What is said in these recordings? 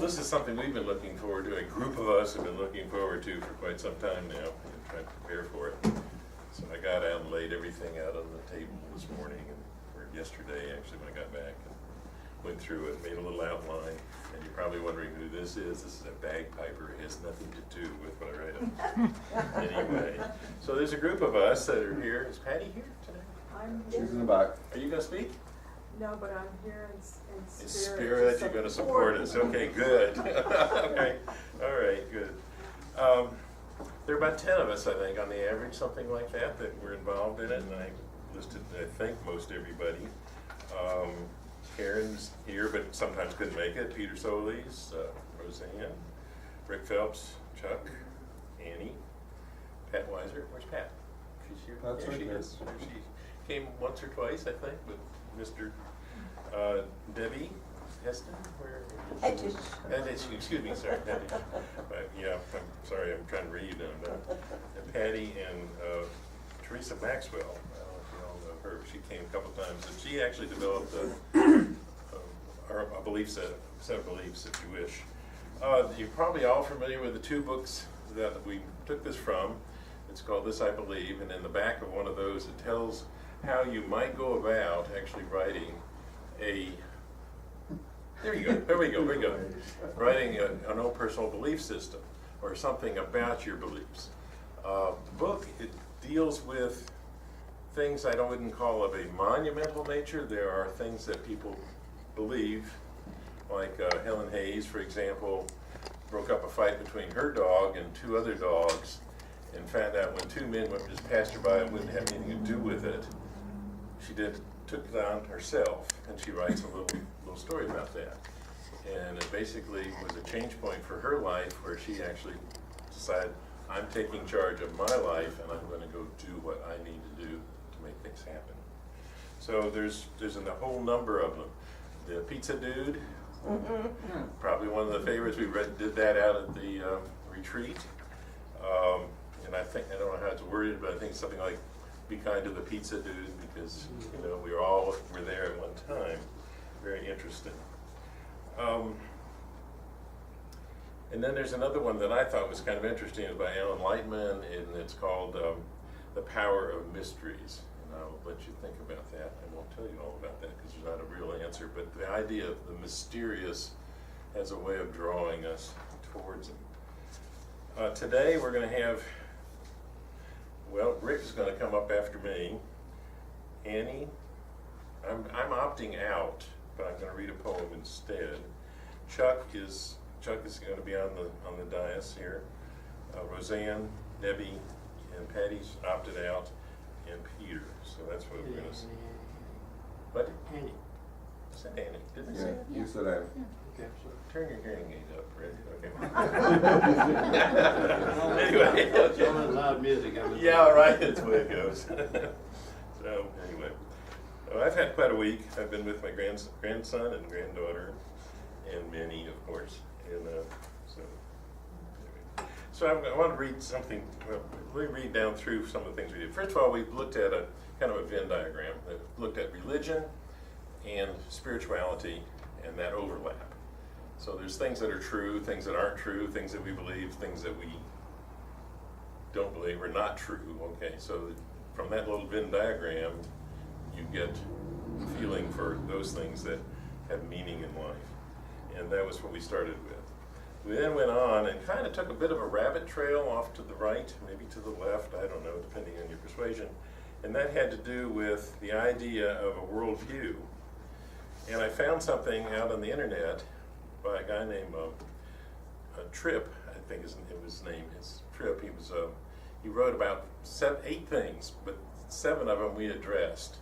this is something we've been looking forward to, a group of us have been looking forward to for quite some time now, and trying to prepare for it. So I got out and laid everything out on the table this morning, or yesterday actually when I got back, and went through it, made a little outline. And you're probably wondering who this is. This is a bagpiper. It has nothing to do with what I write on. Anyway, so there's a group of us that are here. Is Patty here today? I'm She's here. in the back. Are you going to speak? No, but I'm here in spirit. In spirit, you're going to support us. Okay, good. Okay, all right, good. There are about 10 of us, I think, on the average, something like that, that were involved in it, and I listed, I think, most everybody. Karen's here, but sometimes couldn't make it. Peter Solis, Roseanne, Rick Phelps, Chuck, Annie, Pat Weiser. Where's Pat? She's here. Pat's There right she there. is. She came once or twice, I think, with Mr. Debbie Heston. Where is she? Excuse me, sorry, Debbie. Yeah, I'm sorry, I'm trying to read. And Patty and Teresa Maxwell. I don't know if you all know her. She came a couple times, and she actually developed a belief set of beliefs, if you wish. You're probably all familiar with the two books that we took this from. It's called This I Believe, and in the back of one of those it tells how you might go about actually writing there we go. Writing an own personal belief system, or something about your beliefs. The book, it deals with things I wouldn't call of a monumental nature. There are things that people believe, like Helen Hayes, for example, broke up a fight between her dog and two other dogs, and found out when two men just passed her by and wouldn't have anything to do with it, she took it on herself, and she writes a little story about that. And it basically was a change point for her life, where she actually decided, I'm taking charge of my life, and I'm going to go do what I need to do to make things happen. So there's a whole number of them. The Pizza Dude, probably one of the favorites. We did that out at the retreat. And I don't know how it's worded, but I think it's something like, be kind to the pizza dude, because we were there at one time. Very interesting. And then there's another one that I thought was kind of interesting. It's by Alan Lightman, and it's called The Power of Mysteries. And I'll let you think about that. I won't tell you all about that because there's not a real answer, but the idea of the mysterious has a way of drawing us towards it. Today we're going to have, Rick is going to come up after me. Annie, I'm opting out, but I'm going to read a poem instead. Chuck is going to be on the dais here. Roseanne, Debbie, and Patty's opted out, and Peter. So that's what we're going to see. What? Annie. I said Annie. Didn't I say Yeah, it? you said Annie. Okay, so. Turn your hearing aid up, Rick. Okay. Anyway. It's all that loud music. Yeah, right, that's the way it goes. So, anyway. I've had quite a week. I've been with my grandson and granddaughter, and Minnie, of course. And so I want to read something. Let me read down through some of the things we did. First of all, we looked at a kind of a Venn diagram that looked at religion and spirituality and that overlap. So there's things that are true, things that aren't true, things that we believe, things that we don't believe are not true. Okay, so from that little Venn diagram, you get a feeling for those things that have meaning in life. And that was what we started with. We then went on and kind of took a bit of a rabbit trail off to the right, maybe to the left, I don't know, depending on your persuasion. And that had to do with the idea of a worldview. And I found something out on the internet by a guy named Tripp, I think it was his name. It's Tripp. He wrote about 8 things, but 7 of them we addressed.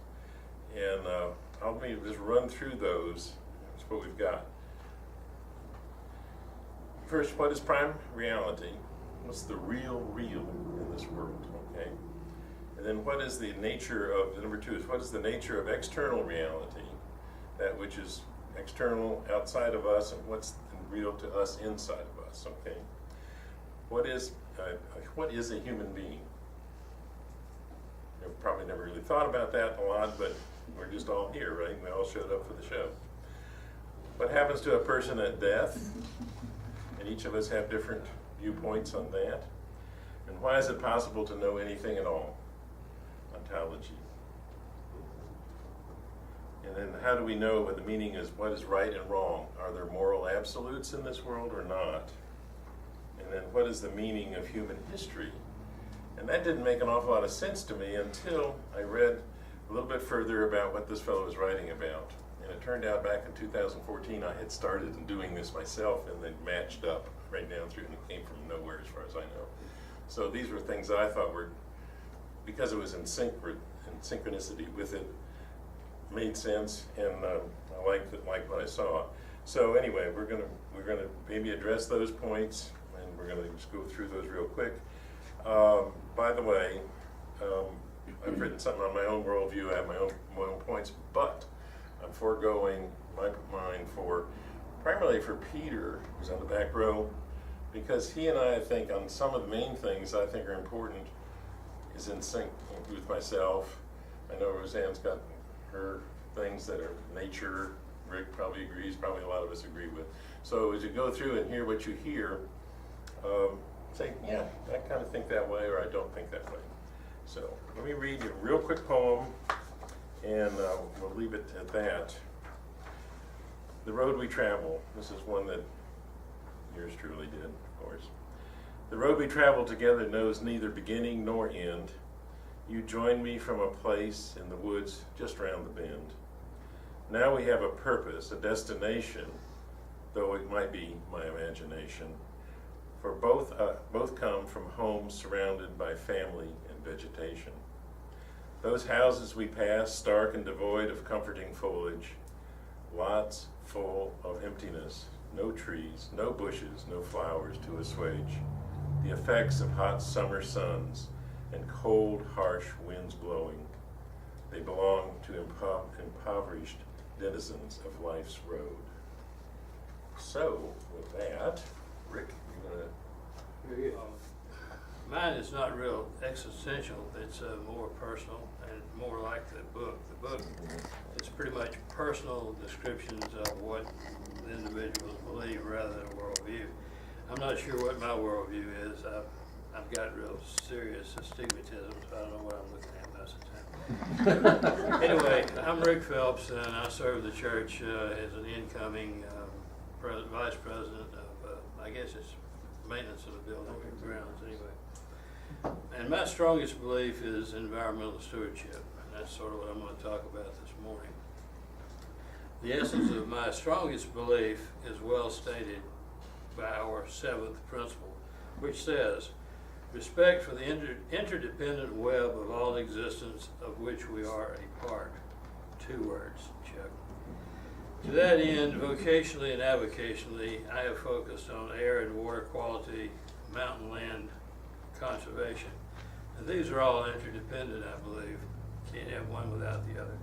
And I'll just run through those. That's what we've got. First, what is prime reality? What's the real in this world? Okay. And then what is the nature of, number 2 is what is the nature of external reality? That which is external outside of us, and what's real to us inside of us, okay? What is a human being? You've probably never really thought about that a lot, but we're just all here, right? We all showed up for the show. What happens to a person at death? and each of us have different viewpoints on that. And why is it possible to know anything at all? Ontology. And then how do we know what the meaning is, what is right and wrong? Are there moral absolutes in this world or not? And then what is the meaning of human history? And that didn't make an awful lot of sense to me until I read a little bit further about what this fellow was writing about. And it turned out back in 2014 I had started in doing this myself and then matched up right down through, and it came from nowhere as far as I know. So these were things that I thought were, because it was in synchronicity with it, made sense, and I liked what I saw. So anyway, we're gonna maybe address those points, and we're gonna just go through those real quick. By the way, I've written something on my own worldview. I have my own points, but I'm foregoing mine for primarily for Peter, who's on the back row, because he and I think on some of the main things I think are important is in sync with myself. I know Roseanne's got her things that are nature. Rick probably agrees, probably a lot of us agree with. So as you go through and hear what you hear, say, yeah, I kind of think that way, or I don't think that way. So let me read you a real quick poem, and we'll leave it at that. The Road We Travel. This is one that yours truly did, of course. The road we travel together knows neither beginning nor end. You joined me from a place in the woods just round the bend. Now we have a purpose, a destination, though it might be my imagination. For both come from homes surrounded by family and vegetation. Those houses we pass, stark and devoid of comforting foliage, lots full of emptiness, no trees, no bushes, no flowers to assuage the effects of hot summer suns and cold, harsh winds blowing. They belong to impoverished denizens of life's road. So, with that, Rick, you're gonna... Mine is not real existential. It's more personal and more like the book. The book is pretty much personal descriptions of what the individuals believe rather than a worldview. I'm not sure what my worldview is. I've got real serious astigmatism, so I don't know what I'm looking at most of the time. Anyway, I'm Rick Phelps, and I serve the church as an incoming vice president of, I guess it's maintenance of the building and grounds anyway. And my strongest belief is environmental stewardship, and that's sort of what I'm going to talk about this morning. The essence of my strongest belief is well stated by our seventh principle, which says, respect for the interdependent web of all existence of which we are a part. 2 words, Chuck. To that end, vocationally and avocationally, I have focused on air and water quality, mountain land conservation. And these are all interdependent, I believe. Can't have one without the other.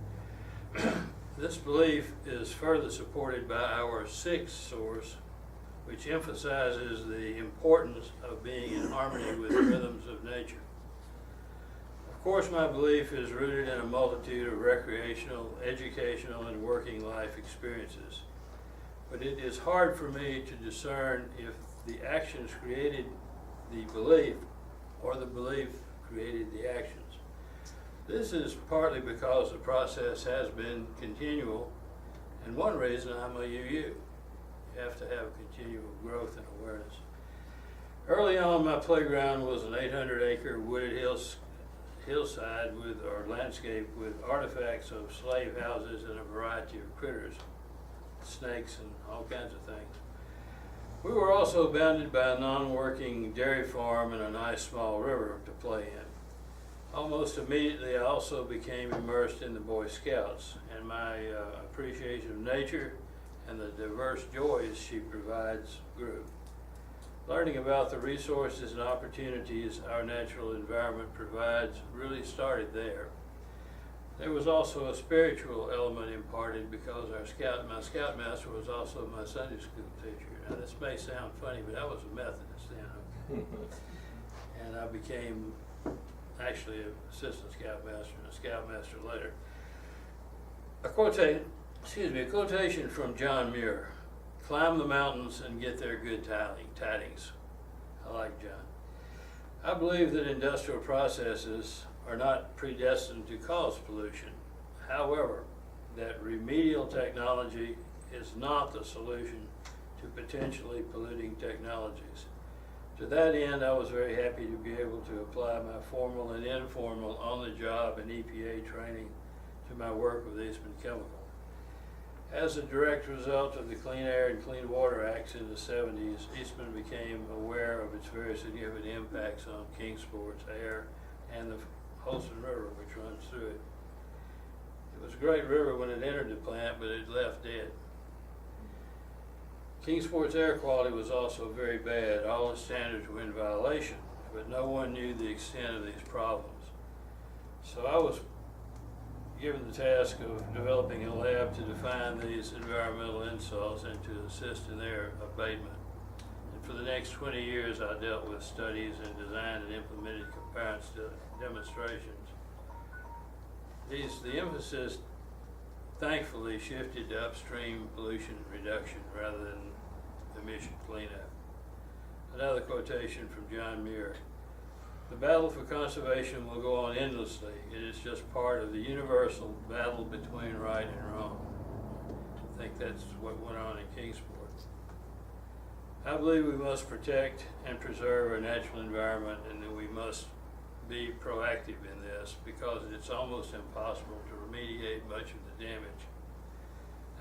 This belief is further supported by our 6th source, which emphasizes the importance of being in harmony with the rhythms of nature. Of course, my belief is rooted in a multitude of recreational, educational, and working life experiences. But it is hard for me to discern if the actions created the belief or the belief created the actions. This is partly because the process has been continual, and one reason I'm a UU. You have to have continual growth and awareness. Early on, my playground was an 800-acre wooded hillside or landscape with artifacts of slave houses and a variety of critters, snakes and all kinds of things. We were also bounded by a non-working dairy farm and a nice small river to play in. Almost immediately, I also became immersed in the Boy Scouts, and my appreciation of nature and the diverse joys she provides grew. Learning about the resources and opportunities our natural environment provides really started there. There was also a spiritual element imparted because my scoutmaster was also my Sunday school teacher. Now this may sound funny, but I was a Methodist then. And I became actually an assistant scoutmaster and a scoutmaster later. A quotation from John Muir. climb the mountains and get their good tidings. I like John. I believe that industrial processes are not predestined to cause pollution. However, that remedial technology is not the solution to potentially polluting technologies. To that end, I was very happy to be able to apply my formal and informal on-the-job and EPA training to my work with Eastman Chemical. As a direct result of the Clean Air and Clean Water Acts in the 70s, Eastman became aware of its very significant impacts on Kingsport's air and the Holston River, which runs through it. It was a great river when it entered the plant, but it left dead. Kingsport's air quality was also very bad. All the standards were in violation, but no one knew the extent of these problems. So I was given the task of developing a lab to define these environmental insults and to assist in their abatement. And for the next 20 years, I dealt with studies and designed and implemented compliance demonstrations. The emphasis thankfully shifted to upstream pollution reduction rather than emission cleanup. Another quotation from John Muir: "The battle for conservation will go on endlessly. It is just part of the universal battle between right and wrong." I think that's what went on in Kingsport. I believe we must protect and preserve our natural environment, and that we must be proactive in this because it's almost impossible to remediate much of the damage.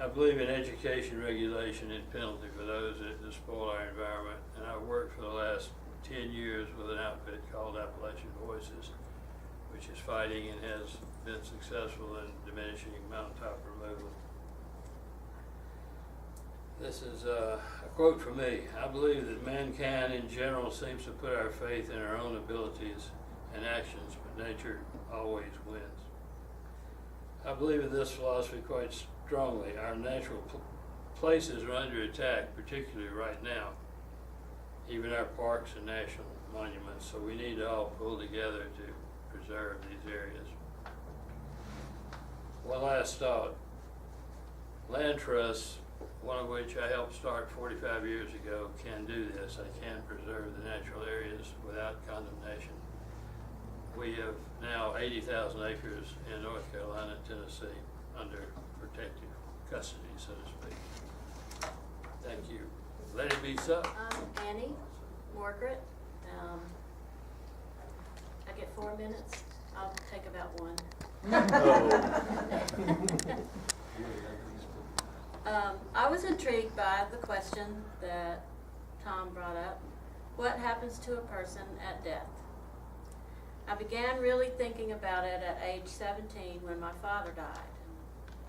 I believe in education, regulation, and penalty for those that despoil our environment, and I've worked for the last 10 years with an outfit called Appalachian Voices, which is fighting and has been successful in diminishing mountaintop removal. This is a quote from me: "I believe that mankind in general seems to put our faith in our own abilities and actions, but nature always wins." I believe in this philosophy quite strongly. Our natural places are under attack, particularly right now, even our parks and national monuments, so we need to all pull together to preserve these areas. One last thought. Land trusts, one of which I helped start 45 years ago, can do this. I can preserve the natural areas without condemnation. We have now 80,000 acres in North Carolina and Tennessee under protective custody, so to speak. Thank you. Let it be so. Annie, Margaret, I get 4 minutes. I'll take about 1. I was intrigued by the question that Tom brought up. What happens to a person at death? I began really thinking about it at age 17 when my father died.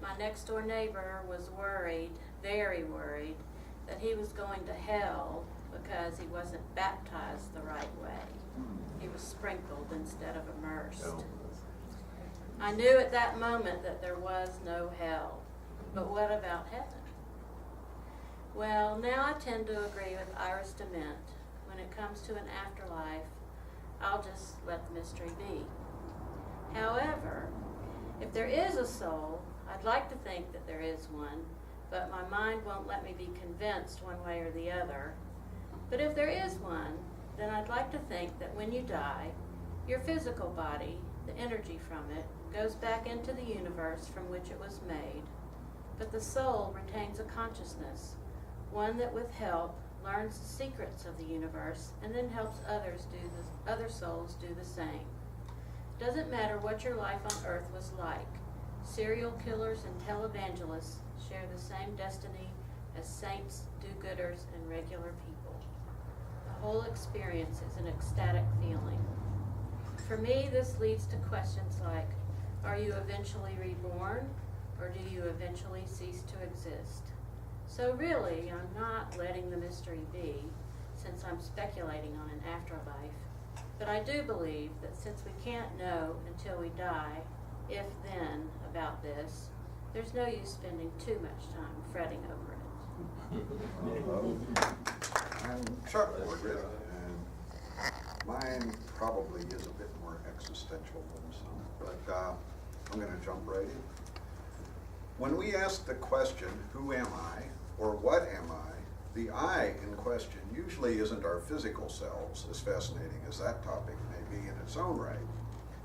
My next door neighbor was worried, very worried, that he was going to hell because he wasn't baptized the right way. He was sprinkled instead of immersed. I knew at that moment that there was no hell. But what about heaven? Well, now I tend to agree with Iris DeMint. When it comes to an afterlife, I'll just let the mystery be. However, if there is a soul, I'd like to think that there is one, but my mind won't let me be convinced one way or the other. But if there is one, then I'd like to think that when you die, your physical body, the energy from it, goes back into the universe from which it was made. But the soul retains a consciousness, one that with help learns the secrets of the universe and then helps other souls do the same. It doesn't matter what your life on earth was like. Serial killers and televangelists share the same destiny as saints, do-gooders, and regular people. The whole experience is an ecstatic feeling. For me, this leads to questions like, are you eventually reborn, or do you eventually cease to exist? So really, I'm not letting the mystery be, since I'm speculating on an afterlife. But I do believe that since we can't know until we die, if then, about this, there's no use spending too much time fretting over it. I'm Chuck Woodruff, and mine probably is a bit more existential than some, but I'm going to jump right in. When we ask the question, who am I, or what am I, The I in question usually isn't our physical selves, as fascinating as that topic may be in its own right.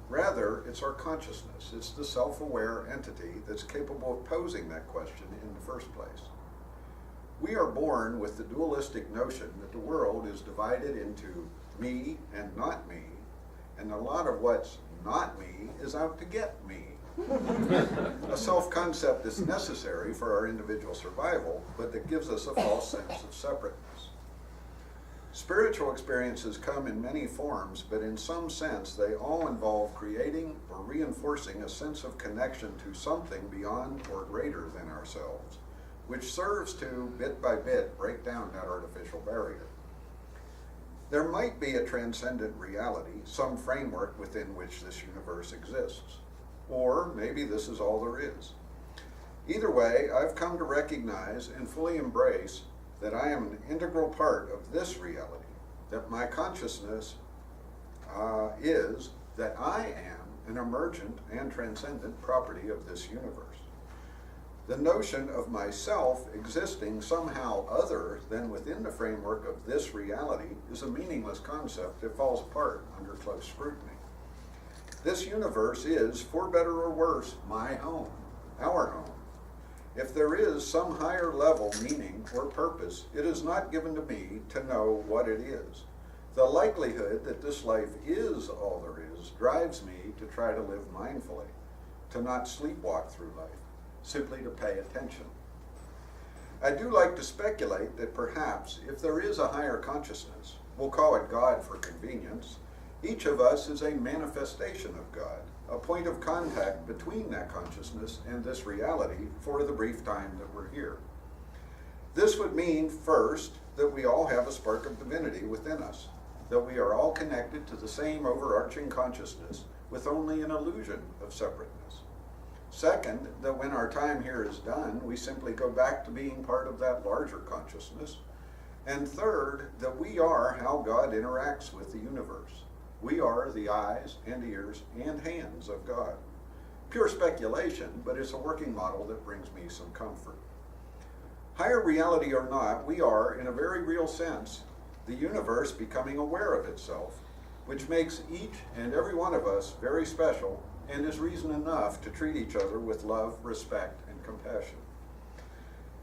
Rather, it's our consciousness. It's the self-aware entity that's capable of posing that question in the first place. We are born with the dualistic notion that the world is divided into me and not me, and a lot of what's not me is out to get me. A self-concept that's necessary for our individual survival, but that gives us a false sense of separateness. Spiritual experiences come in many forms, but in some sense they all involve creating or reinforcing a sense of connection to something beyond or greater than ourselves, which serves to, bit by bit, break down that artificial barrier. There might be a transcendent reality, some framework within which this universe exists. Or maybe this is all there is. Either way, I've come to recognize and fully embrace that I am an integral part of this reality, that my consciousness is that I am an emergent and transcendent property of this universe. The notion of myself existing somehow other than within the framework of this reality is a meaningless concept that falls apart under close scrutiny. This universe is, for better or worse, my home, our home. If there is some higher level meaning or purpose, it is not given to me to know what it is. The likelihood that this life is all there is drives me to try to live mindfully, to not sleepwalk through life, simply to pay attention. I do like to speculate that perhaps if there is a higher consciousness, we'll call it God for convenience, each of us is a manifestation of God, a point of contact between that consciousness and this reality for the brief time that we're here. This would mean, first, that we all have a spark of divinity within us, that we are all connected to the same overarching consciousness with only an illusion of separateness. Second, that when our time here is done, we simply go back to being part of that larger consciousness. And third, that we are how God interacts with the universe. We are the eyes and ears and hands of God. Pure speculation, but it's a working model that brings me some comfort. Higher reality or not, we are, in a very real sense, the universe becoming aware of itself, which makes each and every one of us very special and is reason enough to treat each other with love, respect, and compassion.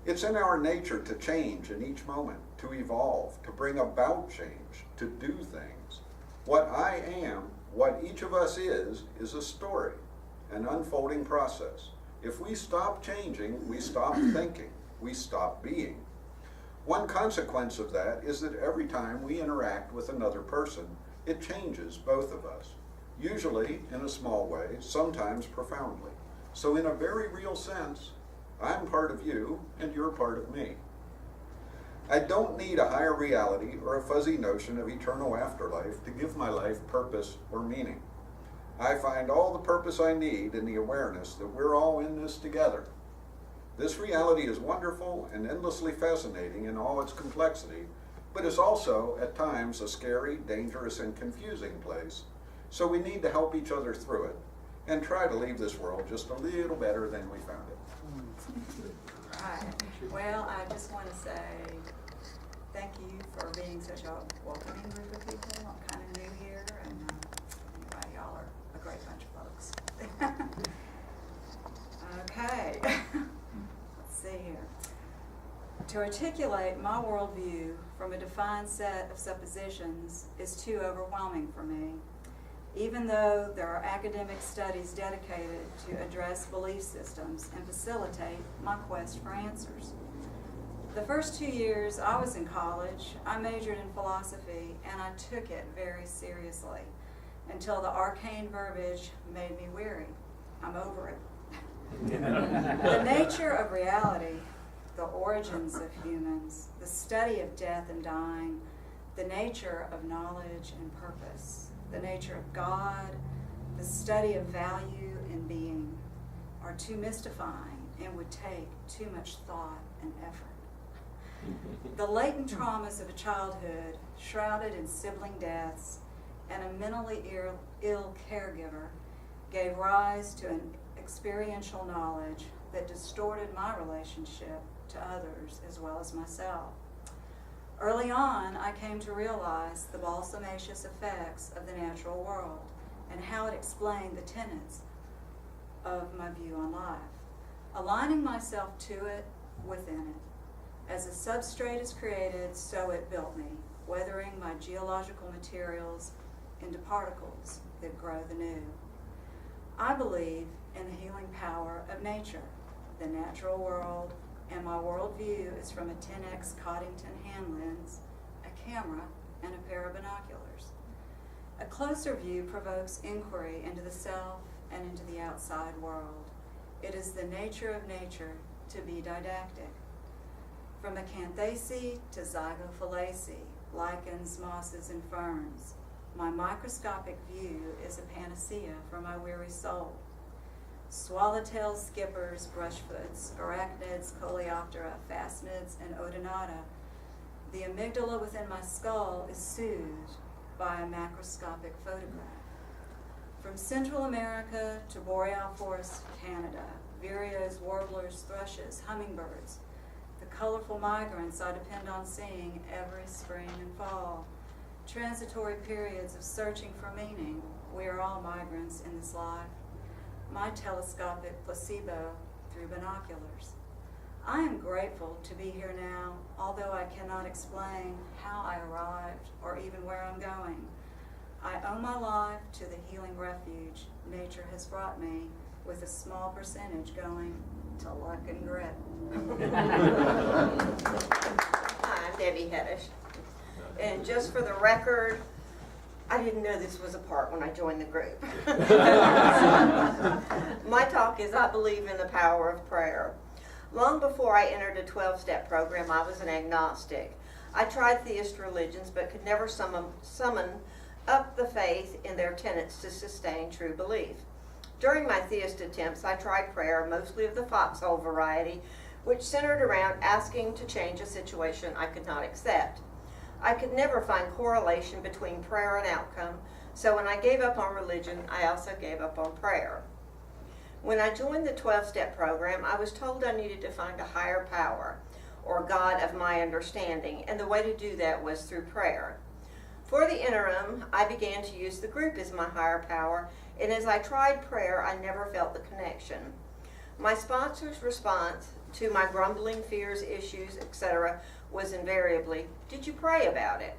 It's in our nature to change in each moment, to evolve, to bring about change, to do things. What I am, what each of us is a story, an unfolding process. If we stop changing, we stop thinking, we stop being. One consequence of that is that every time we interact with another person, it changes both of us, usually in a small way, sometimes profoundly. So in a very real sense, I'm part of you and you're part of me. I don't need a higher reality or a fuzzy notion of eternal afterlife to give my life purpose or meaning. I find all the purpose I need in the awareness that we're all in this together. This reality is wonderful and endlessly fascinating in all its complexity, but is also, at times, a scary, dangerous, and confusing place. So we need to help each other through it and try to leave this world just a little better than we found it. Right. Well, I just want to say thank you for being such a welcoming group of people. I'm kind of new here, and anyway, y'all are a great bunch of folks. Okay. Let's see here. To articulate my worldview from a defined set of suppositions is too overwhelming for me, even though there are academic studies dedicated to address belief systems and facilitate my quest for answers. The first 2 years I was in college, I majored in philosophy, and I took it very seriously until the arcane verbiage made me weary. I'm over it. The nature of reality, the origins of humans, the study of death and dying, the nature of knowledge and purpose, the nature of God, the study of value and being are too mystifying and would take too much thought and effort. The latent traumas of a childhood, shrouded in sibling deaths, and a mentally ill caregiver gave rise to an experiential knowledge that distorted my relationship to others as well as myself. Early on, I came to realize the balsamaceous effects of the natural world and how it explained the tenets of my view on life. Aligning myself to it, within it. As a substrate is created, so it built me, weathering my geological materials into particles that grow the new. I believe in the healing power of nature, the natural world, and my worldview is from a 10x Coddington hand lens, a camera, and a pair of binoculars. A closer view provokes inquiry into the self and into the outside world. It is the nature of nature to be didactic. From acanthaceae to zygophyllaceae, lichens, mosses, and ferns, my microscopic view is a panacea for my weary soul. Swallowtails, skippers, brushfoots, arachnids, coleoptera, phasmids, and odonata. The amygdala within my skull is soothed by a macroscopic photograph. From Central America to boreal forest Canada, vireos, warblers, thrushes, hummingbirds, the colorful migrants I depend on seeing every spring and fall. Transitory periods of searching for meaning. We are all migrants in this life. My telescopic placebo through binoculars. I am grateful to be here now, although I cannot explain how I arrived or even where I'm going. I owe my life to the healing refuge nature has brought me, with a small percentage going to luck and grit. Hi, I'm Debbie Heddish. And just for the record, I didn't know this was a part when I joined the group. My talk is I believe in the power of prayer. Long before I entered a 12-step program, I was an agnostic. I tried theist religions but could never summon up the faith in their tenets to sustain true belief. During my theist attempts, I tried prayer, mostly of the foxhole variety, which centered around asking to change a situation I could not accept. I could never find correlation between prayer and outcome, so when I gave up on religion, I also gave up on prayer. When I joined the 12-step program, I was told I needed to find a higher power, or God of my understanding, and the way to do that was through prayer. For the interim, I began to use the group as my higher power, and as I tried prayer, I never felt the connection. My sponsor's response to my grumbling fears, issues, etc., was invariably, "Did you pray about it?"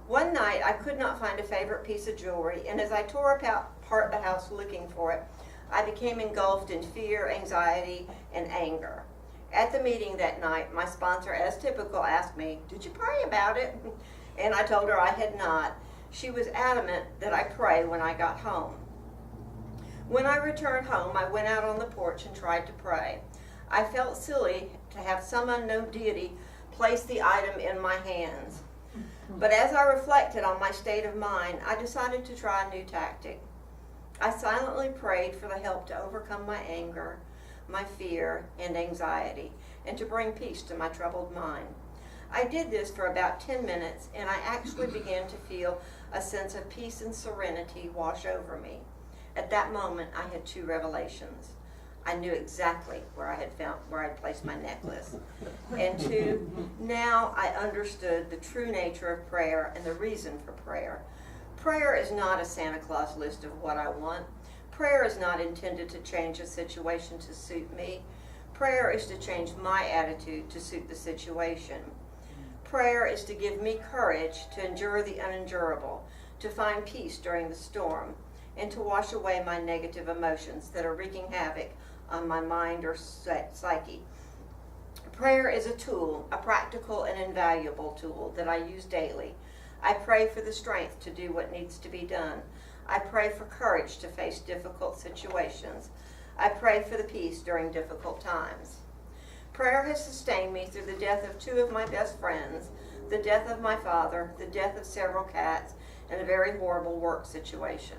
One night, I could not find a favorite piece of jewelry, and as I tore apart the house looking for it, I became engulfed in fear, anxiety, and anger. At the meeting that night, my sponsor, as typical, asked me, "Did you pray about it?" And I told her I had not. She was adamant that I pray when I got home. When I returned home, I went out on the porch and tried to pray. I felt silly to have some unknown deity place the item in my hands. But as I reflected on my state of mind, I decided to try a new tactic. I silently prayed for the help to overcome my anger, my fear, and anxiety, and to bring peace to my troubled mind. I did this for about 10 minutes, and I actually began to feel a sense of peace and serenity wash over me. At that moment, I had two revelations. I knew exactly where I'd placed my necklace. And two, now I understood the true nature of prayer and the reason for prayer. Prayer is not a Santa Claus list of what I want. Prayer is not intended to change a situation to suit me. Prayer is to change my attitude to suit the situation. Prayer is to give me courage to endure the unendurable, to find peace during the storm, and to wash away my negative emotions that are wreaking havoc on my mind or psyche. Prayer is a tool, a practical and invaluable tool that I use daily. I pray for the strength to do what needs to be done. I pray for courage to face difficult situations. I pray for the peace during difficult times. Prayer has sustained me through the death of two of my best friends, the death of my father, the death of several cats, and a very horrible work situation.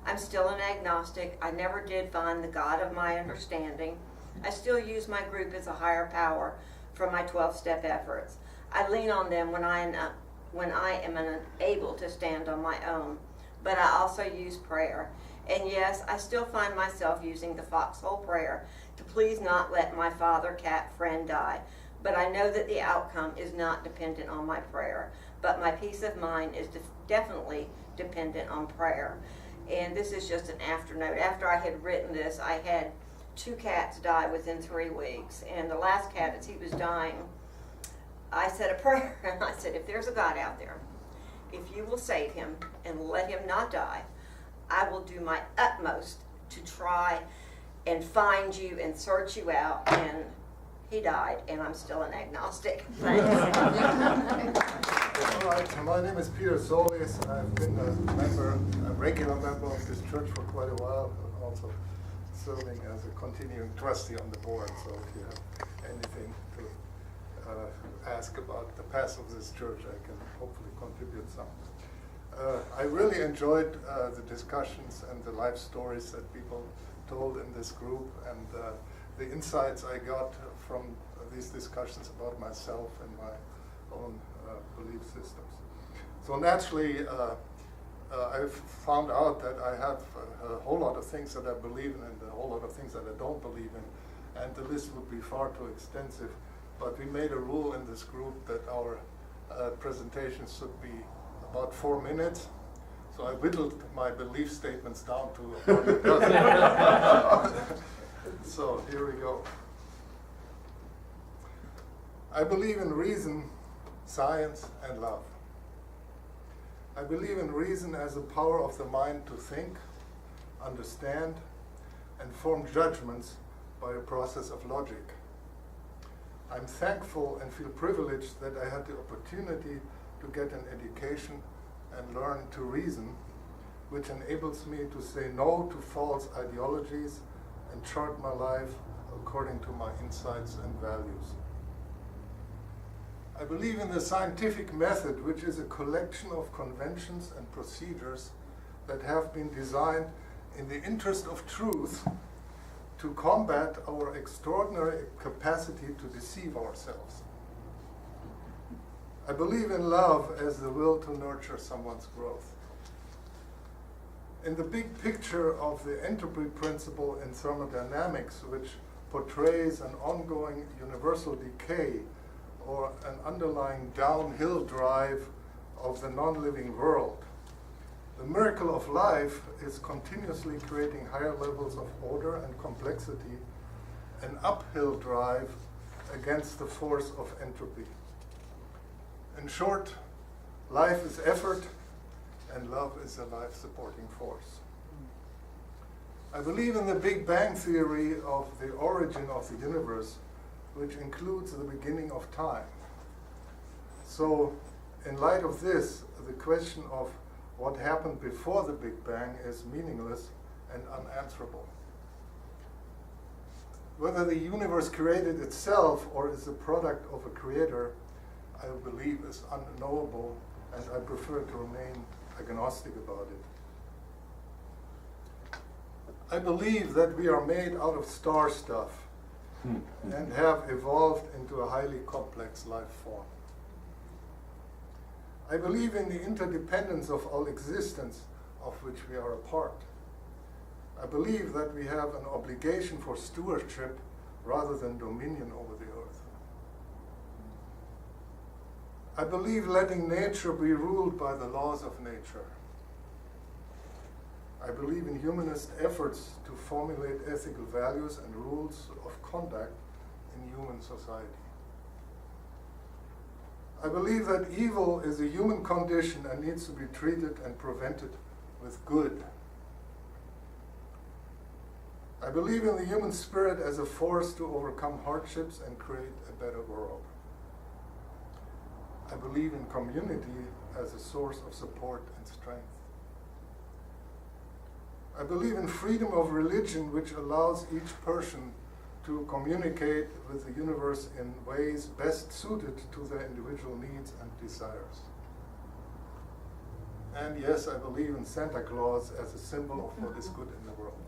I'm still an agnostic. I never did find the God of my understanding. I still use my group as a higher power for my 12-step efforts. I lean on them when I am unable to stand on my own. But I also use prayer. And yes, I still find myself using the foxhole prayer to please not let my father, cat, friend die. but I know that the outcome is not dependent on my prayer. But my peace of mind is definitely dependent on prayer. And this is just an afternote. After I had written this, I had 2 cats die within 3 weeks. And the last cat, as he was dying, I said a prayer, and I said, if there's a God out there, if you will save him and let him not die, I will do my utmost to try and find you and search you out. And he died, and I'm still an agnostic. Thanks. All right, my name is Peter Solis. I've been a regular member of this church for quite a while, and also serving as a continuing trustee on the board. So if you have anything to ask about the past of this church, I can hopefully contribute some. I really enjoyed the discussions and the life stories that people told in this group, and the insights I got from these discussions about myself and my own belief systems. So naturally, I've found out that I have a whole lot of things that I believe in and a whole lot of things that I don't believe in, and the list would be far too extensive. But we made a rule in this group that our presentations should be about 4 minutes. So I whittled my belief statements down to about a dozen. So here we go. I believe in reason, science, and love. I believe in reason as the power of the mind to think, understand, and form judgments by a process of logic. I'm thankful and feel privileged that I had the opportunity to get an education and learn to reason, which enables me to say no to false ideologies and chart my life according to my insights and values. I believe in the scientific method, which is a collection of conventions and procedures that have been designed in the interest of truth to combat our extraordinary capacity to deceive ourselves. I believe in love as the will to nurture someone's growth. In the big picture of the entropy principle in thermodynamics, which portrays an ongoing universal decay or an underlying downhill drive of the non-living world, the miracle of life is continuously creating higher levels of order and complexity, an uphill drive against the force of entropy. In short, life is effort, and love is a life-supporting force. I believe in the Big Bang theory of the origin of the universe, which includes the beginning of time. So, in light of this, the question of what happened before the Big Bang is meaningless and unanswerable. Whether the universe created itself or is the product of a creator, I believe is unknowable, and I prefer to remain agnostic about it. I believe that we are made out of star stuff and have evolved into a highly complex life form. I believe in the interdependence of all existence of which we are a part. I believe that we have an obligation for stewardship rather than dominion over the earth. I believe letting nature be ruled by the laws of nature. I believe in humanist efforts to formulate ethical values and rules of conduct in human society. I believe that evil is a human condition and needs to be treated and prevented with good. I believe in the human spirit as a force to overcome hardships and create a better world. I believe in community as a source of support and strength. I believe in freedom of religion, which allows each person to communicate with the universe in ways best suited to their individual needs and desires. And yes, I believe in Santa Claus as a symbol of what is good in the world.